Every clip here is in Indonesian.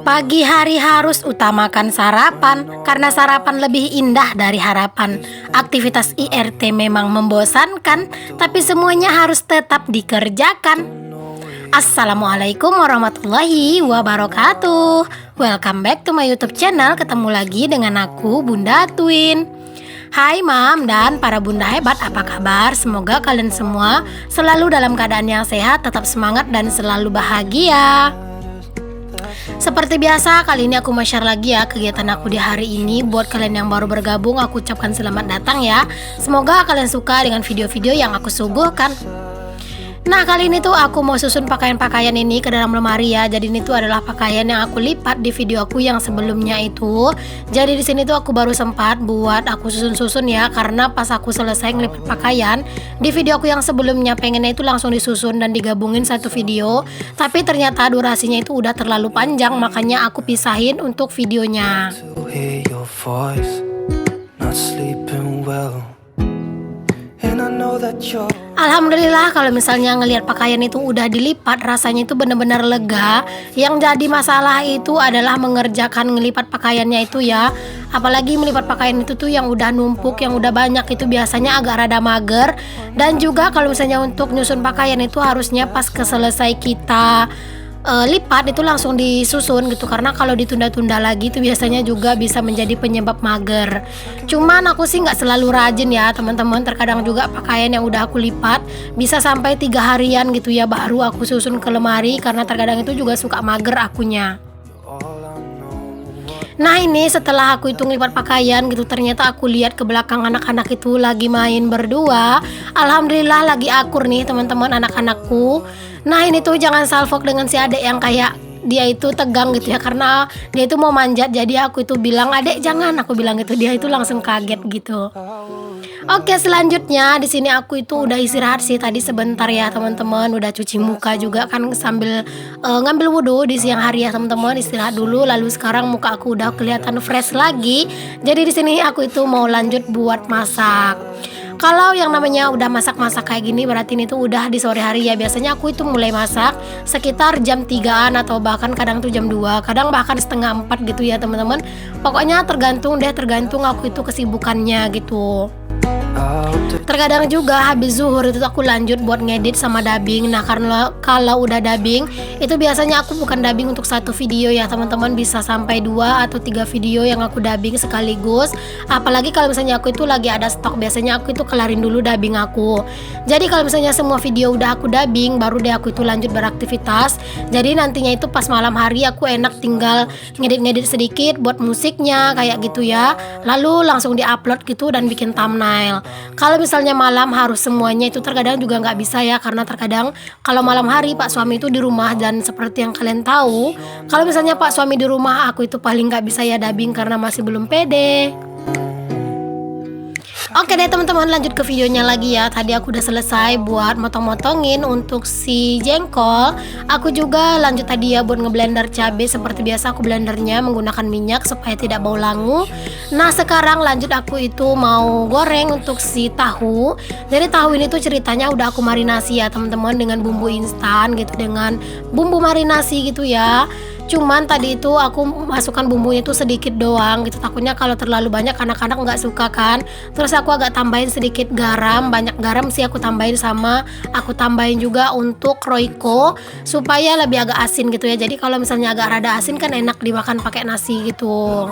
Pagi hari harus utamakan sarapan, karena sarapan lebih indah dari harapan. Aktivitas IRT memang membosankan, tapi semuanya harus tetap dikerjakan. Assalamualaikum warahmatullahi wabarakatuh. Welcome back to my YouTube channel. Ketemu lagi dengan aku, Bunda Twin. Hai Mam dan para bunda hebat, apa kabar? Semoga kalian semua selalu dalam keadaan yang sehat, tetap semangat dan selalu bahagia. Seperti biasa, kali ini aku mau share lagi ya kegiatan aku di hari ini. Buat kalian yang baru bergabung, aku ucapkan selamat datang ya. Semoga kalian suka dengan video-video yang aku suguhkan. Nah, kali ini tuh aku mau susun pakaian-pakaian ini ke dalam lemari ya. Jadi ini tuh adalah pakaian yang aku lipat di video aku yang sebelumnya itu. Jadi di sini tuh aku baru sempat buat aku susun-susun ya, karena pas aku selesai ngelipat pakaian di video aku yang sebelumnya pengennya itu langsung disusun dan digabungin satu video. Tapi ternyata durasinya itu udah terlalu panjang, makanya aku pisahin untuk videonya. Alhamdulillah kalau misalnya ngelihat pakaian itu udah dilipat, rasanya itu bener-bener lega. Yang jadi masalah itu adalah mengerjakan ngelipat pakaiannya itu ya. Apalagi melipat pakaian itu tuh yang udah numpuk, yang udah banyak, itu biasanya agak rada mager. Dan juga kalau misalnya untuk nyusun pakaian itu harusnya pas keselesai kita lipat itu langsung disusun gitu, karena kalau ditunda-tunda lagi itu biasanya juga bisa menjadi penyebab mager. Cuman aku sih nggak selalu rajin ya teman-teman, terkadang juga pakaian yang udah aku lipat bisa sampai 3 harian gitu ya baru aku susun ke lemari, karena terkadang itu juga suka mager akunya. Nah, ini setelah aku itu ngelipat pakaian gitu, ternyata aku lihat ke belakang anak-anak itu lagi main berdua. Alhamdulillah lagi akur nih teman-teman anak-anakku. Nah, ini tuh jangan salfok dengan si adek yang kayak dia itu tegang gitu ya, karena dia itu mau manjat. Jadi aku itu bilang, "Adek jangan," aku bilang gitu. Dia itu langsung kaget gitu. Oke, selanjutnya di sini aku itu udah istirahat sih tadi sebentar ya teman-teman. Udah cuci muka juga kan sambil ngambil wudhu di siang hari ya teman-teman. Istirahat dulu, lalu sekarang muka aku udah kelihatan fresh lagi. Jadi di sini aku itu mau lanjut buat masak. Kalau yang namanya udah masak-masak kayak gini berarti ini tuh udah di sore hari ya. Biasanya aku itu mulai masak sekitar jam 3-an atau bahkan kadang tuh jam 2, kadang bahkan setengah 4 gitu ya teman-teman. Pokoknya tergantung aku itu kesibukannya gitu. Terkadang juga habis zuhur itu aku lanjut buat ngedit sama dubbing. Nah, karena kalau udah dubbing itu biasanya aku bukan dubbing untuk satu video ya teman-teman, bisa sampai 2 atau 3 video yang aku dubbing sekaligus. Apalagi kalau misalnya aku itu lagi ada stok, biasanya aku itu kelarin dulu dubbing aku. Jadi kalau misalnya semua video udah aku dubbing, baru deh aku itu lanjut beraktivitas. Jadi nantinya itu pas malam hari aku enak tinggal ngedit-ngedit sedikit buat musiknya kayak gitu ya, lalu langsung diupload gitu dan bikin thumbnail. Kalau misalnya malam harus semuanya itu terkadang juga nggak bisa ya, karena terkadang kalau malam hari Pak suami itu di rumah, dan seperti yang kalian tahu kalau misalnya Pak suami di rumah aku itu paling nggak bisa ya dubbing karena masih belum pede. Oke deh teman-teman, lanjut ke videonya lagi ya. Tadi aku udah selesai buat motong-motongin untuk si jengkol. Aku juga lanjut tadi ya buat ngeblender cabai. Seperti biasa aku blendernya menggunakan minyak supaya tidak bau langu. Nah, sekarang lanjut aku itu mau goreng untuk si tahu. Jadi tahu ini tuh ceritanya udah aku marinasi ya teman-teman dengan bumbu instan gitu, dengan bumbu marinasi gitu ya. Cuman tadi itu aku masukkan bumbunya itu sedikit doang gitu, takutnya kalau terlalu banyak anak-anak nggak suka kan. Terus aku agak tambahin sedikit garam, banyak garam sih aku tambahin, sama aku tambahin juga untuk Royco supaya lebih agak asin gitu ya. Jadi kalau misalnya agak rada asin kan enak dimakan pakai nasi gitu.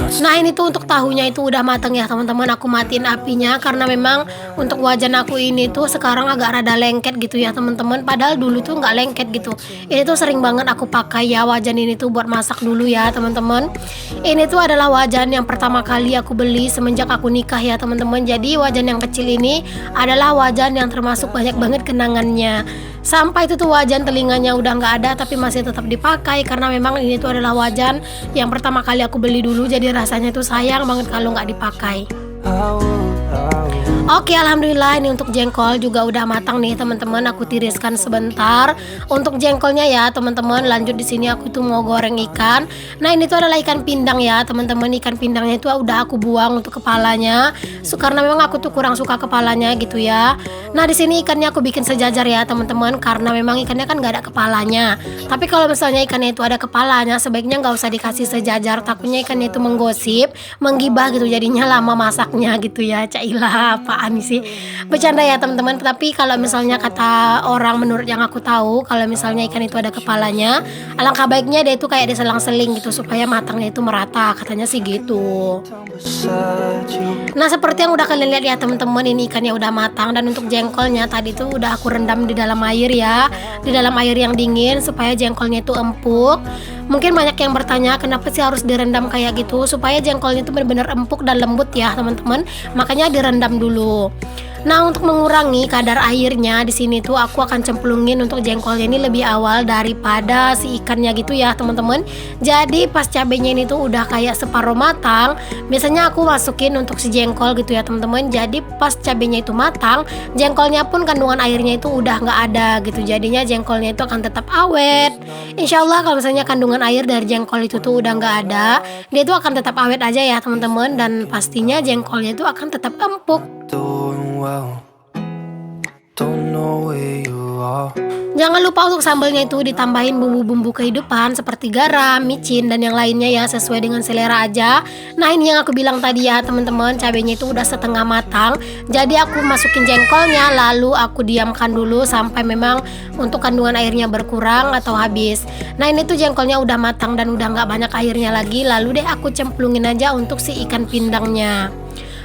Nah, ini tuh untuk tahunya itu udah mateng ya teman-teman. Aku matiin apinya karena memang untuk wajan aku ini tuh sekarang agak rada lengket gitu ya teman-teman. Padahal dulu tuh nggak lengket gitu. Ini tuh sering banget aku pakai ya wajan ini tuh buat masak dulu ya teman-teman. Ini tuh adalah wajan yang pertama kali aku beli semenjak aku nikah ya teman-teman. Jadi wajan yang kecil ini adalah wajan yang termasuk banyak banget kenangannya. Sampai itu tuh wajan telinganya udah nggak ada tapi masih tetap dipakai, karena memang ini tuh adalah wajan yang pertama kali aku beli dulu. Jadi rasanya tuh sayang banget kalau nggak dipakai. Oke, alhamdulillah ini untuk jengkol juga udah matang nih teman-teman. Aku tiriskan sebentar. Untuk jengkolnya ya teman-teman, lanjut di sini aku tuh mau goreng ikan. Nah, ini tuh adalah ikan pindang ya teman-teman. Ikan pindangnya itu udah aku buang untuk kepalanya. Karena memang aku tuh kurang suka kepalanya gitu ya. Nah, di sini ikannya aku bikin sejajar ya teman-teman, karena memang ikannya kan gak ada kepalanya. Tapi kalau misalnya ikannya itu ada kepalanya, sebaiknya nggak usah dikasih sejajar. Takutnya ikannya itu menggosip, menggibah gitu, jadinya lama masaknya gitu ya. Cailah apaan sih, bercanda ya teman-teman. Tapi kalau misalnya kata orang, menurut yang aku tahu, kalau misalnya ikan itu ada kepalanya, alangkah baiknya dia itu kayak diselang-seling gitu supaya matangnya itu merata, katanya sih gitu. Nah, seperti yang udah kalian lihat ya teman-teman, ini ikannya udah matang. Dan untuk jengkolnya tadi tuh udah aku rendam di dalam air ya, di dalam air yang dingin supaya jengkolnya itu empuk. Mungkin banyak yang bertanya kenapa sih harus direndam kayak gitu, supaya jengkolnya itu benar-benar empuk dan lembut ya teman-teman. Makanya direndam dulu. Nah, untuk mengurangi kadar airnya di sini tuh aku akan cemplungin untuk jengkolnya ini lebih awal daripada si ikannya gitu ya teman-teman. Jadi pas cabenya ini tuh udah kayak separuh matang, biasanya aku masukin untuk si jengkol gitu ya teman-teman. Jadi pas cabenya itu matang, jengkolnya pun kandungan airnya itu udah nggak ada gitu. Jadinya jengkolnya itu akan tetap awet. Insya Allah kalau misalnya kandungan air dari jengkol itu tuh udah nggak ada, dia itu akan tetap awet aja ya teman-teman. Dan pastinya jengkolnya itu akan tetap empuk. Jangan lupa untuk sambalnya itu ditambahin bumbu-bumbu kehidupan seperti garam, micin, dan yang lainnya ya, sesuai dengan selera aja. Nah, ini yang aku bilang tadi ya teman-teman, cabenya itu udah setengah matang. Jadi aku masukin jengkolnya, lalu aku diamkan dulu sampai memang untuk kandungan airnya berkurang atau habis. Nah, ini tuh jengkolnya udah matang dan udah nggak banyak airnya lagi. Lalu deh aku cemplungin aja untuk si ikan pindangnya.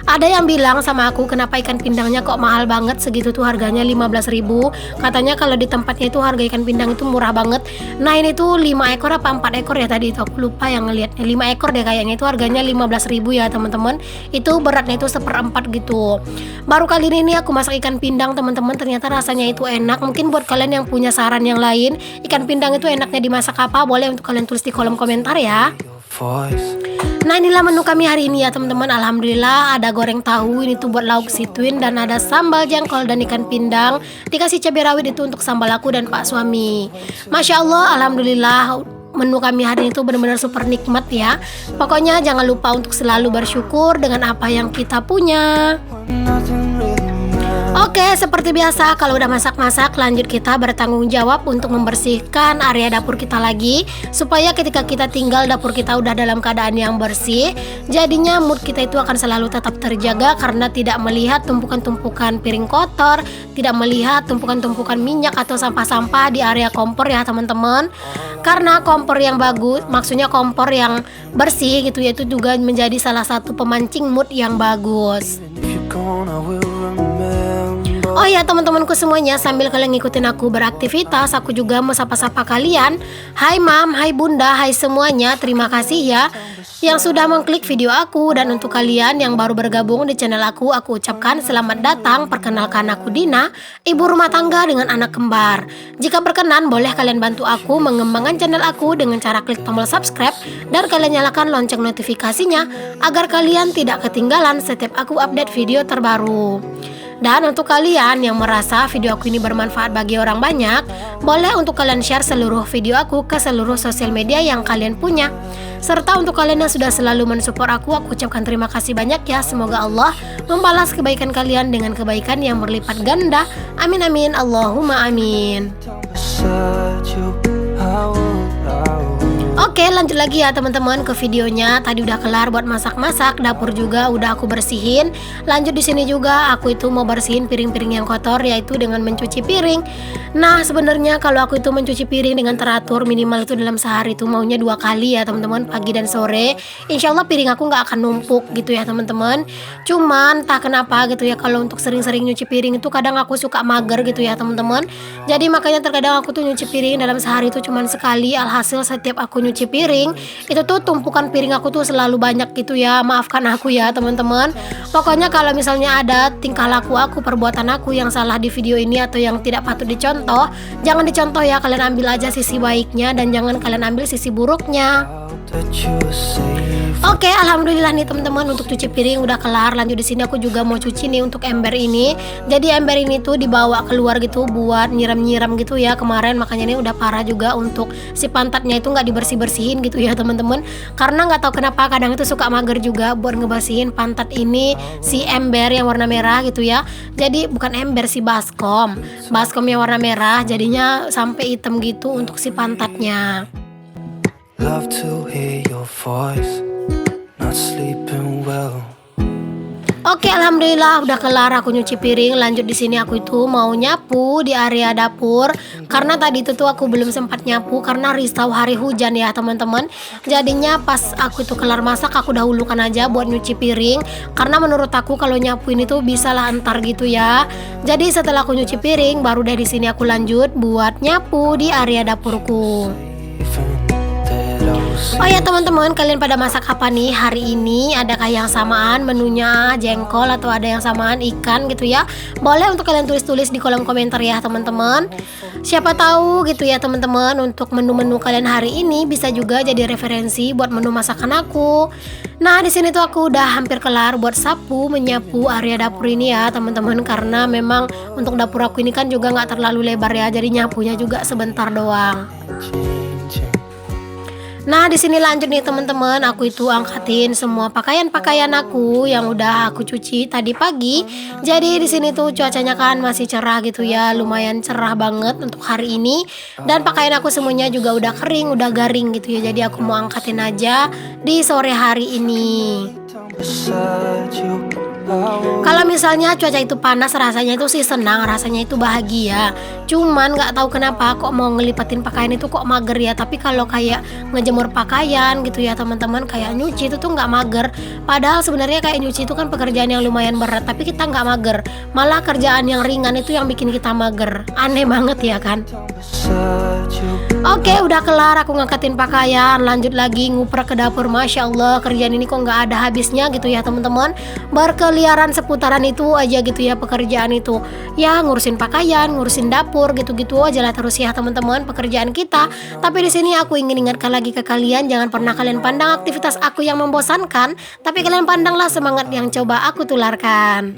Ada yang bilang sama aku, kenapa ikan pindangnya kok mahal banget segitu tuh, harganya 15.000. Katanya kalau di tempatnya itu harga ikan pindang itu murah banget. Nah, ini tuh 5 ekor apa 4 ekor ya tadi itu, aku lupa yang ngeliatnya. 5 ekor deh kayaknya, itu harganya 15.000 ya teman-teman. Itu beratnya itu 1/4 gitu. Baru kali ini aku masak ikan pindang teman-teman, ternyata rasanya itu enak. Mungkin buat kalian yang punya saran yang lain, ikan pindang itu enaknya dimasak apa, boleh untuk kalian tulis di kolom komentar ya. Nah, inilah menu kami hari ini ya teman-teman. Alhamdulillah ada goreng tahu, ini tuh buat lauk situin, dan ada sambal jengkol dan ikan pindang. Dikasih cabai rawit itu untuk sambal aku dan pak suami. Masya Allah, alhamdulillah menu kami hari ini tuh benar-benar super nikmat ya. Pokoknya jangan lupa untuk selalu bersyukur dengan apa yang kita punya. Oke, seperti biasa kalau udah masak-masak, lanjut kita bertanggung jawab untuk membersihkan area dapur kita lagi, supaya ketika kita tinggal dapur kita udah dalam keadaan yang bersih. Jadinya mood kita itu akan selalu tetap terjaga, karena tidak melihat tumpukan-tumpukan piring kotor, tidak melihat tumpukan-tumpukan minyak atau sampah-sampah di area kompor ya teman-teman. Karena kompor yang bagus, maksudnya kompor yang bersih gitu ya, itu juga menjadi salah satu pemancing mood yang bagus. Oh ya teman-temanku semuanya, sambil kalian ngikutin aku beraktivitas, aku juga mau sapa-sapa kalian. Hai mam, hai bunda, hai semuanya. Terima kasih ya yang sudah mengklik video aku. Dan untuk kalian yang baru bergabung di channel aku ucapkan selamat datang. Perkenalkan aku Dina, ibu rumah tangga dengan anak kembar. Jika berkenan, boleh kalian bantu aku mengembangkan channel aku dengan cara klik tombol subscribe dan kalian nyalakan lonceng notifikasinya agar kalian tidak ketinggalan setiap aku update video terbaru. Dan untuk kalian yang merasa video aku ini bermanfaat bagi orang banyak, boleh untuk kalian share seluruh video aku ke seluruh sosial media yang kalian punya. Serta untuk kalian yang sudah selalu mensupport aku ucapkan terima kasih banyak ya. Semoga Allah membalas kebaikan kalian dengan kebaikan yang berlipat ganda. Amin amin, Allahumma amin. Oke, lanjut lagi ya teman-teman ke videonya. Tadi udah kelar buat masak-masak, dapur juga udah aku bersihin. Lanjut di sini juga aku itu mau bersihin piring-piring yang kotor, yaitu dengan mencuci piring. Nah, sebenarnya kalau aku itu mencuci piring dengan teratur, minimal itu dalam sehari itu maunya 2 kali ya teman-teman, pagi dan sore. Insya Allah piring aku nggak akan numpuk gitu ya teman-teman. Cuman tak kenapa gitu ya, kalau untuk sering-sering nyuci piring itu kadang aku suka mager gitu ya teman-teman. Jadi makanya terkadang aku tuh nyuci piring dalam sehari itu cuman sekali. Alhasil setiap aku nyuci piring, itu tuh tumpukan piring aku tuh selalu banyak gitu ya. Maafkan aku ya teman-teman. Pokoknya kalau misalnya ada tingkah laku aku, perbuatan aku yang salah di video ini atau yang tidak patut dicontoh, jangan dicontoh ya. Kalian ambil aja sisi baiknya dan jangan kalian ambil sisi buruknya. Oke, alhamdulillah nih teman-teman, untuk cuci piring udah kelar. Lanjut di sini aku juga mau cuci nih untuk ember ini. Jadi ember ini tuh dibawa keluar gitu buat nyiram-nyiram gitu ya kemarin, makanya ini udah parah juga untuk si pantatnya itu nggak dibersih-bersihin gitu ya teman-teman. Karena nggak tahu kenapa kadang itu suka mager juga buat ngebersihin pantat ini si ember yang warna merah gitu ya. Jadi bukan ember, si baskom yang warna merah, jadinya sampai hitam gitu untuk si pantatnya. Love to hear your voice, not sleeping well. Oke, alhamdulillah udah kelar aku nyuci piring. Lanjut di sini aku itu mau nyapu di area dapur. Karena tadi itu tuh aku belum sempat nyapu karena risau hari hujan ya teman-teman. Jadinya pas aku itu kelar masak, aku dahulukan aja buat nyuci piring. Karena menurut aku kalau nyapu ini tuh bisa lah antar gitu ya. Jadi setelah aku nyuci piring, baru deh di sini aku lanjut buat nyapu di area dapurku. Oh ya teman-teman, kalian pada masak apa nih hari ini? Adakah yang samaan menunya jengkol atau ada yang samaan ikan gitu ya? Boleh untuk kalian tulis-tulis di kolom komentar ya teman-teman. Siapa tahu gitu ya teman-teman, untuk menu-menu kalian hari ini bisa juga jadi referensi buat menu masakan aku. Nah, di sini tuh aku udah hampir kelar buat sapu menyapu area dapur ini ya teman-teman, karena memang untuk dapur aku ini kan juga nggak terlalu lebar ya, jadi nyapunya juga sebentar doang. Nah, di sini lanjut nih teman-teman, aku itu angkatin semua pakaian-pakaian aku yang udah aku cuci tadi pagi. Jadi di sini tuh cuacanya kan masih cerah gitu ya, lumayan cerah banget untuk hari ini. Dan pakaian aku semuanya juga udah kering, udah garing gitu ya. Jadi aku mau angkatin aja di sore hari ini. Kalau misalnya cuaca itu panas, rasanya itu sih senang, rasanya itu bahagia. Cuman nggak tahu kenapa kok mau ngelipatin pakaian itu kok mager ya. Tapi kalau kayak ngejemur pakaian gitu ya teman-teman, kayak nyuci itu tuh nggak mager. Padahal sebenarnya kayak nyuci itu kan pekerjaan yang lumayan berat, tapi kita nggak mager. Malah kerjaan yang ringan itu yang bikin kita mager. Aneh banget ya kan? Oke, udah kelar aku ngangkatin pakaian. Lanjut lagi nguprek ke dapur. Masya Allah, kerjaan ini kok nggak ada habisnya gitu ya teman-teman. Berkeliaran seputaran itu aja gitu ya pekerjaan itu. Ya ngurusin pakaian, ngurusin dapur, gitu-gitu aja lah terus ya teman-teman pekerjaan kita. Tapi di sini aku ingin ingatkan lagi ke kalian, jangan pernah kalian pandang aktivitas aku yang membosankan, tapi kalian pandanglah semangat yang coba aku tularkan.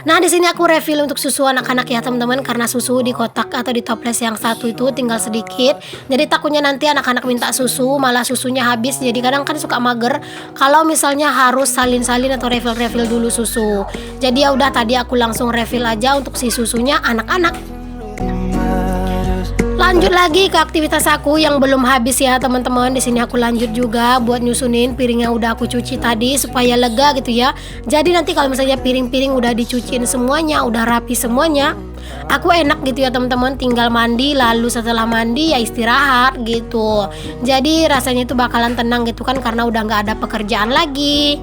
Nah, di sini aku refill untuk susu anak-anak ya teman-teman, karena susu di kotak atau di toples yang satu itu tinggal sedikit. Jadi takutnya nanti anak-anak minta susu malah susunya habis. Jadi kadang kan suka mager kalau misalnya harus salin-salin atau refill-refill dulu susu. Jadi ya udah, tadi aku langsung refill aja untuk si susunya anak-anak. Lanjut lagi ke aktivitas aku yang belum habis ya teman-teman. Di sini aku lanjut juga buat nyusunin piring yang udah aku cuci tadi supaya lega gitu ya. Jadi nanti kalau misalnya piring-piring udah dicuciin semuanya, udah rapi semuanya, aku enak gitu ya teman-teman, tinggal mandi, lalu setelah mandi ya istirahat gitu. Jadi rasanya itu bakalan tenang gitu kan, karena udah nggak ada pekerjaan lagi.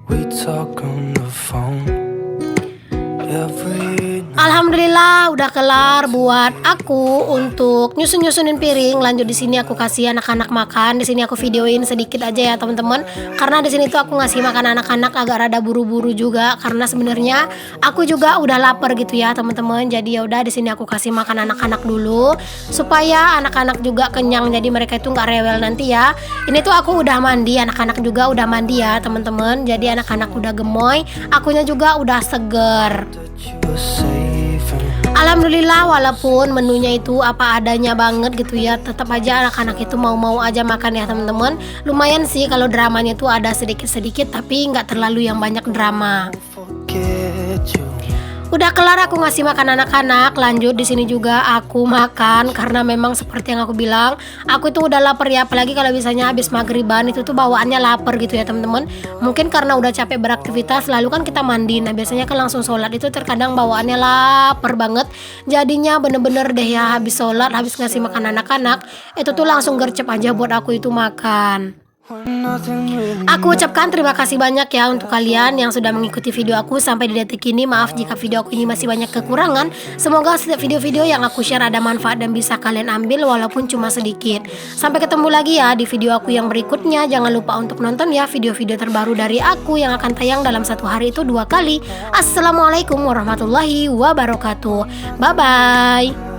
We talk on the phone. Alhamdulillah udah kelar buat aku untuk nyusunin piring. Lanjut di sini aku kasih anak-anak makan. Di sini aku videoin sedikit aja ya teman-teman, karena di sini tuh aku ngasih makan anak-anak agak rada buru-buru juga, karena sebenarnya aku juga udah lapar gitu ya teman-teman. Jadi ya udah, di sini aku kasih makan anak-anak dulu supaya anak-anak juga kenyang. Jadi mereka itu nggak rewel nanti ya. Ini tuh aku udah mandi, anak-anak juga udah mandi ya teman-teman. Jadi anak-anak udah gemoy, akunya juga udah seger. Alhamdulillah, walaupun menunya itu apa adanya banget gitu ya, tetap aja anak-anak itu mau-mau aja makan ya teman-teman. Lumayan sih kalau dramanya itu ada sedikit-sedikit, tapi nggak terlalu yang banyak drama. Udah kelar aku ngasih makan anak-anak. Lanjut di sini juga aku makan, karena memang seperti yang aku bilang, aku itu udah lapar ya, apalagi kalau misalnya habis maghriban itu tuh bawaannya lapar gitu ya teman-teman. Mungkin karena udah capek beraktivitas, lalu kan kita mandi, nah biasanya kan langsung sholat, itu terkadang bawaannya lapar banget. Jadinya bener-bener deh ya, habis sholat, habis ngasih makan anak-anak, itu tuh langsung gercep aja buat aku itu makan. when nothing really Aku ucapkan terima kasih banyak ya untuk kalian yang sudah mengikuti video aku sampai di detik ini. Maaf jika video aku ini masih banyak kekurangan. Semoga setiap video-video yang aku share ada manfaat dan bisa kalian ambil walaupun cuma sedikit. Sampai ketemu lagi ya di video aku yang berikutnya. Jangan lupa untuk nonton ya video-video terbaru dari aku yang akan tayang dalam satu hari itu 2 kali. Assalamualaikum warahmatullahi wabarakatuh. Bye-bye.